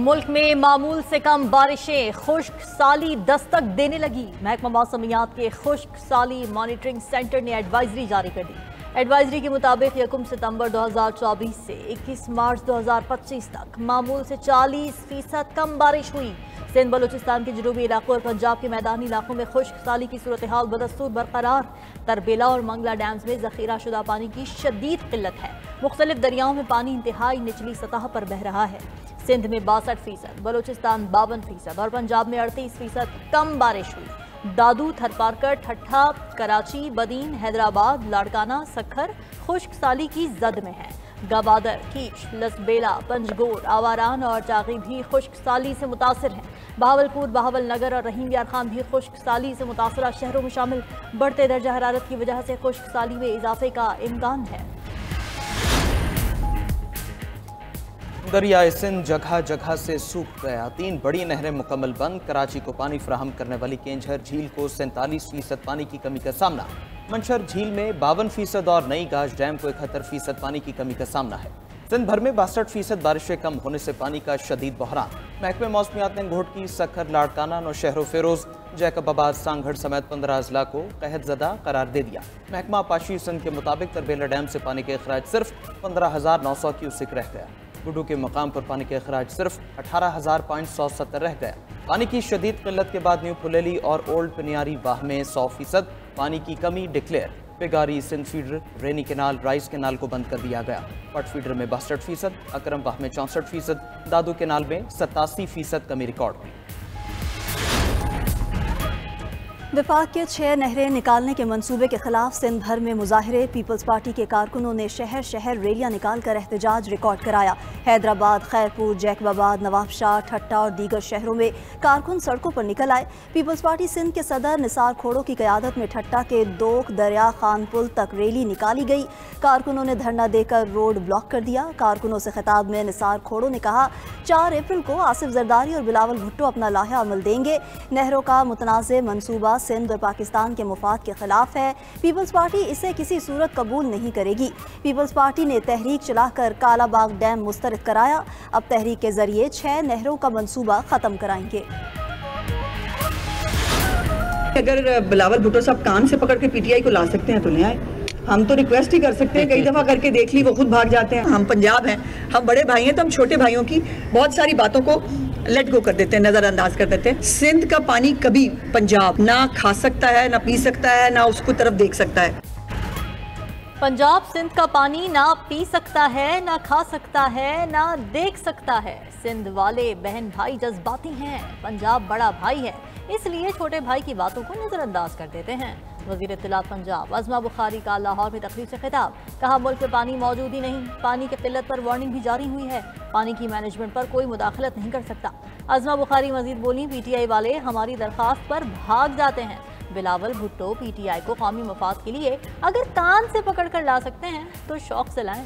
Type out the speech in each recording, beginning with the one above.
मुल्क में मामूल से कम बारिशें, खुश्क साली दस्तक देने लगी। महकमा मौसमियात के खुश्क साली मॉनिटरिंग सेंटर ने एडवाइजरी जारी कर दी। एडवाइजरी के मुताबिक 1 सितंबर 2024 से 21 मार्च 2025 तक मामूल से 40% कम बारिश हुई। सिंध बलूचिस्तान के जनूबी इलाकों और पंजाब के मैदानी इलाकों में खुश्क साली की सूरत हाल बदस्तूर बरकरार। तरबेला और मंगला डैम्स में जखीरा शुदा पानी की शदीद किल्लत है। मुख्तलिफ दरियाओं में पानी इंतहाई निचली सतह पर बह रहा है। सिंध में 62%, बलूचिस्तान 52% और पंजाब में 38% कम बारिश हुई। दादू, थरपारकर, ठट्ठा, कराची, बदीन, हैदराबाद, लाड़काना, सखर खुश्क साली की जद में है। गवादर, कीश, लसबेला, पंजगोर, आवारान और चागी भी खुश्क साली से मुतासर हैं। बहावलपुर, बहावल नगर और रहीम यार खान भी खुश्क साली से मुतासरा शहरों में शामिल। बढ़ते दर्जा हरारत की वजह से खुश्क साली में इजाफे का इम्कान है। दरियाए सिंध जगह जगह से सूख गया। 3 बड़ी नहरें मुकम्मल बंद। कराची को पानी फराहम करने वाली केंझर झील को 47% पानी की कमी का सामना। मंशर झील में 52% और नई गाज डैम को 71% पानी की कमी का सामना है। सिंध भर में 62% बारिशें कम होने से पानी का शदीद बहरान। महकमे मौसमियात ने घोटकी, सखर, लाड़काना, नौशहर फेरोज, जैकबाबाद, सांगढ़ समेत 15 अजला को कहत ज़दा करार दे दिया। महकमा आपाशी सिंध के मुताबिक तरबेला डैम से पानी के अखराज सिर्फ 15,900 क्यूसेक रह गया। गुड्डू के मकाम पर पानी के अखराज सिर्फ 18,570 रह गया। पानी की शदीद किल्लत के बाद न्यू फुलेली और ओल्ड पिनियारी वाह में 100% पानी की कमी डिक्लेयर। पेगारी, सिंध फीडर, रेनी केनाल, राइस केनाल को बंद कर दिया गया। पट फीडर में 62%, अकरम वाह में 64%, दादू केनाल में 87% कमी रिकॉर्ड हुई। विफाक के 6 नहरें निकालने के मंसूबे के खिलाफ सिंध भर में मुजाहिरे। पीपल्स पार्टी के कारकुनों ने शहर शहर रैलियां निकाल कर एहतजाज रिकॉर्ड कराया। हैदराबाद, खैरपुर, जैकबाबाद, नवाबशाह, ठट्टा और दीगर शहरों में कारकुन सड़कों पर निकल आए। पीपल्स पार्टी सिंध के सदर निसार खोड़ो की क़यादत में ठट्टा के दोख दरिया खान पुल तक रैली निकाली गई। कारकुनों ने धरना देकर रोड ब्लॉक कर दिया। कारकुनों से खिताब में निसार खोड़ो ने कहा, 4 अप्रैल को आसिफ जरदारी और बिलावल भुट्टो अपना लाहा अमल देंगे। नहरों का मुतनाज़ मंसूबा सिंध और पाकिस्तान के मुफाद के खिलाफ है। पीपल्स पार्टी इसे किसी सूरत कबूल नहीं करेगी। पीपल्स पार्टी ने तहरीक चलाकर कालाबाग डैम मुस्तरद कराया। अब तहरीक के जरिए 6 नहरों का मंसूबा खत्म कराएंगे। अगर बिलावल भुट्टो साहब कान से पकड़ के पीटीआई को ला सकते हैं तो ले आए। हम तो रिक्वेस्ट ही कर सकते हैं, कई दफा करके देख ली, वो खुद भाग जाते हैं। हम पंजाब हैं, हम बड़े भाई हैं, तो हम छोटे भाइयों की बहुत सारी बातों को लेट गो कर देते हैं, नजरअंदाज कर देते हैं। सिंध का पानी कभी पंजाब ना खा सकता है, ना पी सकता है, ना उसको तरफ देख सकता है। पंजाब सिंध का पानी ना पी सकता है, ना खा सकता है, ना देख सकता है। सिंध वाले बहन भाई जज्बाती हैं। पंजाब बड़ा भाई है, इसलिए छोटे भाई की बातों को नजरअंदाज कर देते हैं। वज़ीर इत्तलात पंजाब अज़मा बुखारी का लाहौर में तकरीर से खिताब। कहा, मुल्क में पानी मौजूद ही नहीं। पानी की किल्लत पर वार्निंग भी जारी हुई है। पानी की मैनेजमेंट पर कोई मुदाखलत नहीं कर सकता। अज़मा बुखारी मजीद बोली, पीटीआई वाले हमारी दरख्वास्त पर भाग जाते हैं। बिलावल भुट्टो पीटीआई को कौमी मफाद के लिए अगर कान से पकड़ कर ला सकते हैं तो शौक से लाएं।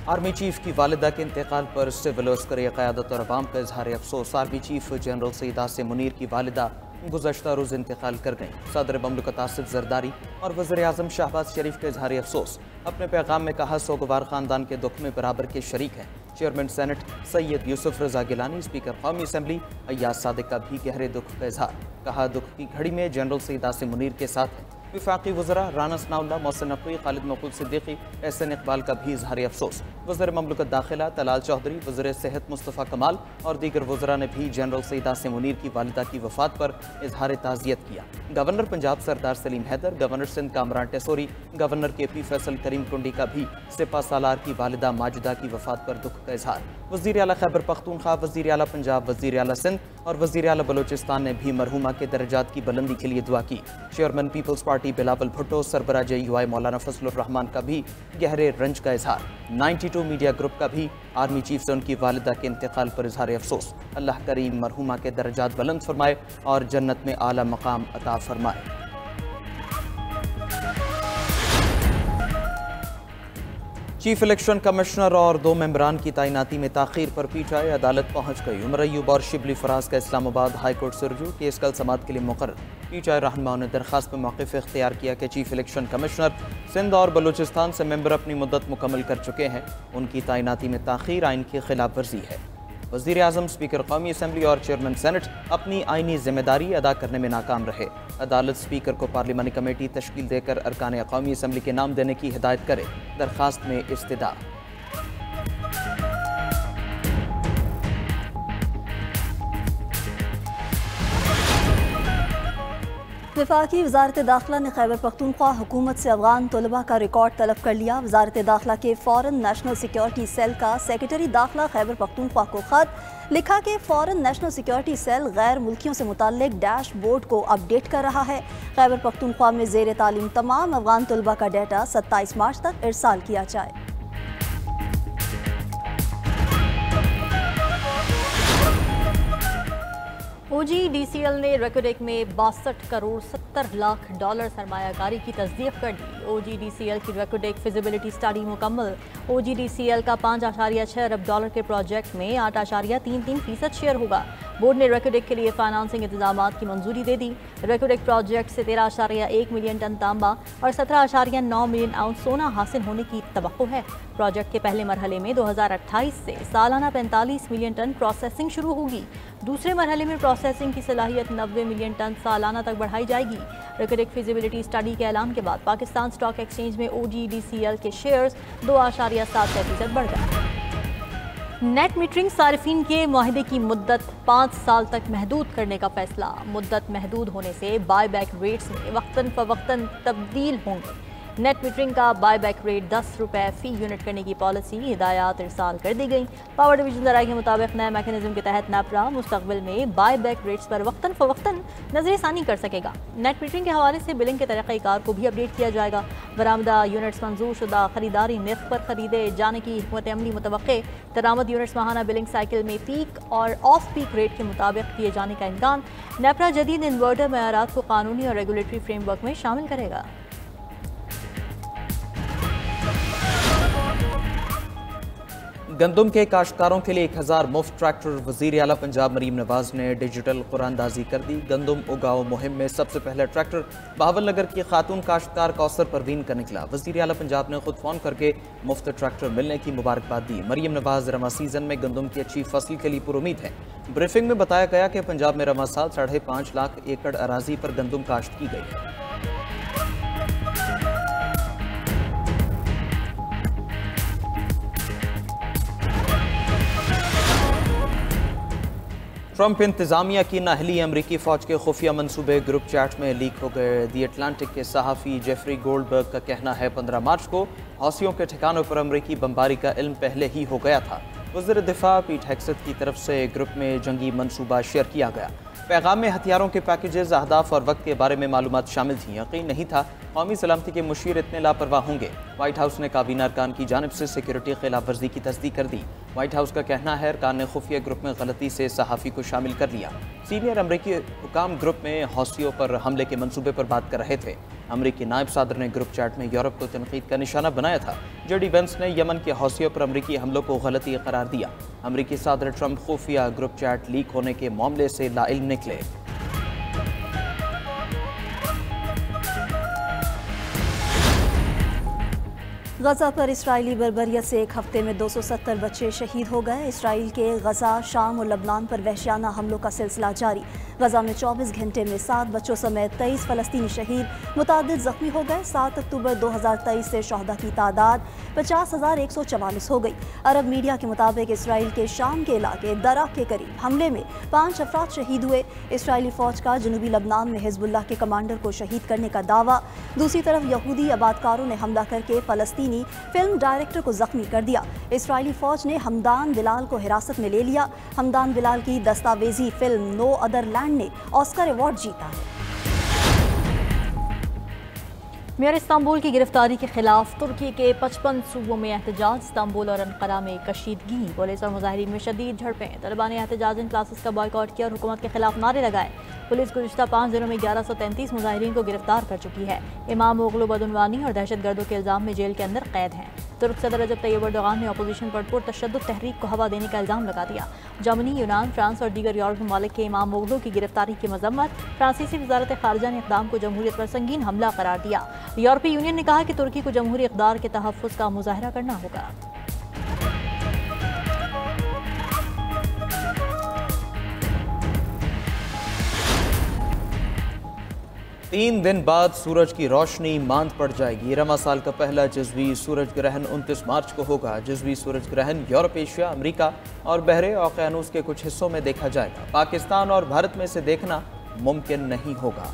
आर्मी चीफ की वालिदा के इंतकाल पर सिविल अस्करी क़यादत और अवाम का इजहार अफसोस। Army chief general Syed Asim Munir की वालिदा गुज़श्ता रोज़ इंतकाल कर गई। सदर ममलकत आसिफ जरदारी और वज़ीर आज़म शहबाज शरीफ का इजहार अफसोस। अपने पैगाम में कहा, सोगवार ख़ानदान के दुख में बराबर के शरीक हैं। चेयरमैन सेनेट सैयद यूसुफ रज़ा गिलानी, स्पीकर कौमी असम्बली अय्याज सादिक का भी गहरे दुख का इजहार। कहा, दुख की घड़ी में जनरल सईद आसिम मुनीर के साथ है। विफाकी वज़रा राना सनाउल्लाह, मोहसिन नकवी, खालिद मकबूल सिद्दीकी, एहसन इकबाल का भी इजहार अफसोस। वज़ीर ममलकत दाखिला तलाल चौधरी, वज़ीर सेहत मुस्तफ़ा कमाल और दीगर वज़रा ने भी जनरल सईद आसिम मुनीर की वालिदा की वफ़ात पर इजहार ताज़ियत किया। Governor Punjab Sardar Salim Haider, governor Sindh Kamran Tessori, governor KP Faisal Karim Kundi का भी सिपा सालार की वालिदा माजिदा की वफ़ात पर दुख का इजहार। वज़ीर आला खैबर पख्तूनख्वा, वज़ीर आला पंजाब, वज़ीर आला सिंध और वज़ीर आला बलोचिस्तान ने भी मरहुमा के दर्जात की बुलंदी के लिए दुआ की। चेयरमैन पीपल्स पार्टी बिलावल भुट्टो, सरबराह JUI मौलाना फजलुर रहमान का भी गहरे रंज का इजहार। 92 मीडिया ग्रुप का भी आर्मी चीफ से उनकी वालिदा के इंतकाल पर इजहार अफसोस। अल्लाह करीम मरहुमा के दर्जात बुलंद फरमाए और जन्नत में आला मकाम अता फरमाए। चीफ इलेक्शन कमिश्नर और 2 मेंबरान की तैनाती में ताख़ीर पर पीटीआई अदालत पहुंच गई। उमर अय्यूब और शिबली फराज का इस्लामाबाद हाई कोर्ट से रुजू, केस कल समाअत के लिए मुकर्रर। पीटीआई रहनुमाओं ने दरख्वास्त पर मौक़िफ़ इख्तियार किया कि चीफ इलेक्शन कमिश्नर सिंध और बलूचिस्तान से मेंबर अपनी मुद्दत मुकम्मल कर चुके हैं, उनकी तैनाती में ताख़ीर आइन की खिलाफ वर्जी है। वज़ीर आज़म, स्पीकर कौमी असम्बली और चेयरमैन सेनेट अपनी आइनी जिम्मेदारी अदा करने में नाकाम रहे। अदालत स्पीकर को पार्लिमानी कमेटी तश्कील देकर अरकान कौमी असम्बली के नाम देने की हिदायत करे। दरख्वास्त में इस्तदा। वफाकी वज़ारत दाखिला ने खैबर पख्तूनख्वा हुकूमत से अफगान तलबा का रिकॉर्ड तलब कर लिया। वज़ारत दाखिला के फॉरेन नेशनल सिक्योरिटी सेल का सेक्रेटरी दाखिला खैबर पख्तूनख्वा को ख़त लिखा कि फॉरेन नेशनल सिक्योरिटी सेल गैर मुल्कियों से मुताल्लिक डैशबोर्ड को अपडेट कर रहा है। खैबर पख्तूनख्वा में ज़ेर तालीम तमाम अफगान तलबा का डाटा 27 मार्च तक इरसाल किया जाए। OGDCL ने रेकोडेक में 62 करोड़ 70 लाख डॉलर सरमायाकारी की तस्दीक कर दी। OGDCL की रेकोडेक फिजिबिलिटी स्टडी मुकम्मल। OGDCL का 5.6 अरब डॉलर के प्रोजेक्ट में 8.33% शेयर होगा। बोर्ड ने रेकोडेक के लिए फाइनेंसिंग इंतजामात की मंजूरी दे दी। रेकोडेक प्रोजेक्ट से 13.1 मिलियन टन तांबा और 17.9 मिलियन आउंस सोना हासिल होने की तवक्को है। प्रोजेक्ट के पहले मरहले में 2028 से सालाना 45 मिलियन टन प्रोसेसिंग शुरू होगी। दूसरे मरहले में प्रोसेसिंग की सलाहियत 90 मिलियन टन सालाना तक बढ़ाई जाएगी। रेकोडेक फिजिबिलिटी स्टडी के ऐलान के बाद पाकिस्तान स्टॉक एक्सचेंज में OGDCL के शेयर्स 2.7% बढ़ गए। नेट मीटरिंग सार्फिन के मुआहदे की मुद्दत 5 साल तक महदूद करने का फैसला। मुद्दत महदूद होने से बाय बैक रेट्स में वक्तन फवक्तन तब्दील होंगे। नेट मीटरिंग का बाय बैक रेट 10 रुपये फ़ी यूनिट करने की पॉलिसी हिदायत इरसाल कर दी गई। पावर डिवीजन ज़राए के मुताबिक नए मैकेनिज्म के तहत नेपरा मुस्तकबिल में बाय बैक रेट्स पर वक्तन फवक्तन नजरसानी कर सकेगा। नेट मीटरिंग के हवाले से बिलिंग के तरीक़ाकार को भी अपडेट किया जाएगा। बरामदा यूनिट्स मंजूर शुदा खरीदारी निर्ख पर खरीदे जाने की हिकमत अमली मुतवक्के। दरामद यूनिट्स माहाना बिलिंग साइकिल में पीक और ऑफ पीक रेट के मुताबिक दिए जाने का इम्कान। नेपरा जदीद इन्वर्टर मयारात को कानूनी और रेगुलेटरी फ्रेमवर्क में शामिल करेगा। गंदम के काश्तकारों के लिए 1000 मुफ्त ट्रैक्टर। वज़ीर आला पंजाब मरीम नवाज ने डिजिटल कुरानदाजी कर दी। गंदम उगाओ मुहिम में सबसे पहला ट्रैक्टर बहावलनगर की खातून काश्तकार कौसर परवीन का निकला। वज़ीर आला पंजाब ने खुद फ़ोन करके मुफ्त ट्रैक्टर मिलने की मुबारकबाद दी। मरीम नवाज रमा सीजन में गंदम की अच्छी फसल के लिए पुरुमीद है। ब्रीफिंग में बताया गया कि पंजाब में रमा साल 5.5 लाख एकड़ अराजी पर गंदम काश्त की गई है। ट्रंप इंतजामिया की नाअहली अमरीकी फ़ौज के खुफिया मनसूबे ग्रुप चैट में लीक हो गए। दी अटलांटिक के सहाफ़ी जेफरी गोल्डबर्ग का कहना है 15 मार्च को हौसियों के ठिकानों पर अमरीकी बमबारी का इल्म पहले ही हो गया था। वज़ीर दिफा पीट हेग्सेथ की तरफ से ग्रुप में जंगी मनसूबा शेयर किया गया। पैगाम में हथियारों के पैकेजेस, अहदाफ और वक्त के बारे में मालूमात शामिल थी। यकीन नहीं था कौमी सलामती के मुशीर इतने लापरवाह होंगे। वाइट हाउस ने काबीना अरकान की जानिब से सिक्योरिटी खिलाफ वर्जी की तस्दीक कर दी। वाइट हाउस का कहना है अरकान ने खुफिया ग्रुप में गलती से सहाफ़ी को शामिल कर लिया। सीनियर अमरीकी हुकाम ग्रुप में हौसियों पर हमले के मंसूबे पर बात कर रहे थे। अमरीकी नायब सदर ने ग्रुप चैट में यूरोप को तनकीद का निशाना बनाया था। जेडी वेंस ने यमन के हौसियों पर अमरीकी हमलों को गलती करार दिया। अमरीकी सदर ट्रंप खुफिया ग्रुप चैट लीक होने के मामले से लाइल्म निकले। गजा पर इसराइली बर्बरियत से एक हफ्ते में 270 बच्चे शहीद हो गए। इसराइल के गजा, शाम और लबनान पर वहशियाना हमलों का सिलसिला जारी। गजा में 24 घंटे में 7 बच्चों समेत 23 फ़लस्तीनी शहीद, मुतादिद ज़ख्मी हो गए। 7 अक्टूबर 2023 से शहदा की तादाद 50,144 हो गई। अरब मीडिया के मुताबिक इसराइल के शाम के इलाके दरा के करीब हमले में 5 अफराद शहीद हुए। इसराइली फ़ौज का जनूबी लबनान में हिज़्बुल्लाह के कमांडर को शहीद करने का दावा। दूसरी तरफ यहूदी आबादकारों ने हमला करके फ़लस्तीनी फिल्म डायरेक्टर को जख्मी कर दिया। इसराइली फौज ने हमदान बिलाल को हिरासत में ले लिया। हमदान बिलाल की दस्तावेजी फिल्म नो अदर लैंड ने ऑस्कर अवार्ड जीता है। मेयर इस्तांबुल की गिरफ्तारी के खिलाफ तुर्की के 55 सूबों में एहतजाज। इस्तांबुल और अंकारा में कशीदगी, पुलिस और मुजाहिरीन में शदीद झड़पें। तलिबान ने एहतजाजन क्लासेस का बॉयकॉट किया और हुकूमत के खिलाफ नारे लगाए। पुलिस गुज़िश्ता 5 दिनों में 1133 मुजाहिरीन को गिरफ्तार कर चुकी है। इमाम ओगलो बदउनवानी और दहशत गर्दों के इल्ज़ाम में जेल के अंदर कैद हैं। तुर्क सदर रजब तैयब एर्दोगान ने अपोजिशन पर पुरतशद्दुद तहरीक को हवा देने का इल्ज़ाम लगा दिया। जर्मनी, यूनान, फ्रांस और दीगर यूरोपीय ममालिक के इमाम मुग़लों की गिरफ्तारी की मजम्मत। फ्रांसीसी वज़ारत ख़ारिजा ने इक़दाम को जमहूरियत पर संगीन हमला करार दिया। यूरोपीय यूनियन ने कहा कि तुर्की को जमहूरी इक़दार के तहफ़्फ़ुज़ का मुज़ाहरा करना होगा। 3 दिन बाद सूरज की रोशनी मांद पड़ जाएगी। रमा साल का पहला जज़वी सूरज ग्रहण 29 मार्च को होगा। जज़वी सूरज ग्रहण यूरोप, एशिया, अमेरिका और बहरे औक़यानूस के कुछ हिस्सों में देखा जाएगा। पाकिस्तान और भारत में इसे देखना मुमकिन नहीं होगा।